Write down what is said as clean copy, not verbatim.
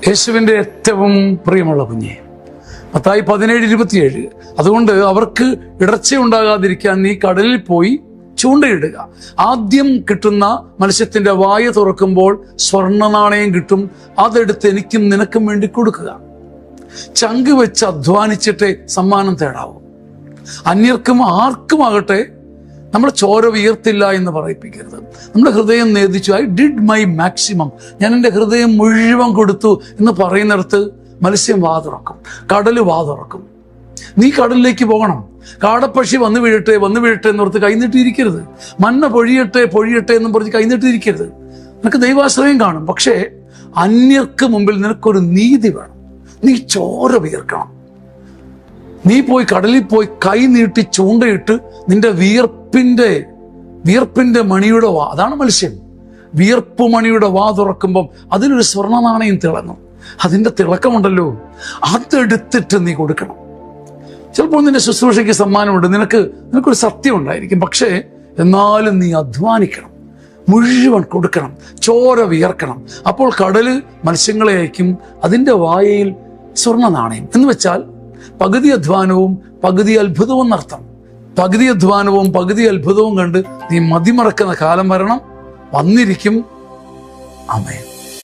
യേശുവിൻ്റെ ഏറ്റവും പ്രിയമുള്ള കുഞ്ഞെ, മത്തായി 17:27, അതുകൊണ്ട് അവർക്ക് ഇടർച്ചയുണ്ടാകാതിരിക്കാൻ നീ കടലിൽ പോയി ചൂണ്ടയിടുക. ആദ്യം കിട്ടുന്ന മത്സ്യത്തിന്റെ വായ തുറക്കുമ്പോൾ സ്വർണ്ണ നാണയം കിട്ടും. അതെടുത്ത് എനിക്കും നിനക്കും വേണ്ടി കൊടുക്കുക. ചങ്ക് വെച്ച് അധ്വാനിച്ചിട്ടേ സമ്മാനം തേടാവൂ. അന്യർക്കും ആർക്കുമാകട്ടെ നമ്മൾ ചോര വിയർത്തില്ല എന്ന് പറയിപ്പിക്കരുത്. നമ്മുടെ ഹൃദയം നേദിച്ചു, ഐ ഡിഡ് മൈ മാക്സിമം, ഞാൻ എൻ്റെ ഹൃദയം മുഴുവൻ കൊടുത്തു എന്ന് പറയുന്നിടത്ത് മത്സ്യം വാ തുറക്കും, കടല് വാ തുറക്കും. നീ കടലിലേക്ക് പോകണം. കാടപ്പക്ഷി വന്നു വീഴട്ടെ എന്ന് ഓർത്ത് കൈനീട്ടിയിരിക്കരുത്. മന്ന പൊഴിയട്ടെ എന്നും പറഞ്ഞ് കൈനീട്ടിയിരിക്കരുത്. നിനക്ക് ദൈവാശ്രയം കാണും, പക്ഷേ അന്യർക്ക് മുമ്പിൽ നിനക്കൊരു നീതി വേണം. നീ ചോര വിയർക്കണം. നീ പോയി കടലിൽ പോയി കൈ നീട്ടി ചൂണ്ടയിട്ട് നിന്റെ വിയർപ്പിന്റെ മണിയുടെ വാ, അതാണ് മത്സ്യം. വിയർപ്പ് മണിയുടെ വാ തുറക്കുമ്പം അതിനൊരു സ്വർണ്ണ നാണയം തിളങ്ങും. അതിന്റെ തിളക്കമുണ്ടല്ലോ, അതെടുത്തിട്ട് നീ കൊടുക്കണം. ചിലപ്പോൾ നിന്റെ ശുശ്രൂഷയ്ക്ക് സമ്മാനമുണ്ട്, നിനക്കൊരു സത്യം ഉണ്ടായിരിക്കും. പക്ഷേ എന്നാലും നീ അധ്വാനിക്കണം, മുഴുവൻ കൊടുക്കണം, ചോര വിയർക്കണം. അപ്പോൾ കടല് മത്സ്യങ്ങളെ അയക്കും, അതിൻ്റെ വായയിൽ സ്വർണ്ണ നാണയം. എന്ന് വെച്ചാൽ പകുതി അധ്വാനവും പകുതി അത്ഭുതവും എന്നർത്ഥം. പകുതി അധ്വാനവും പകുതി അത്ഭുതവും കണ്ട് നീ മതിമറക്കുന്ന കാലം വന്നിരിക്കും. ആമേൻ.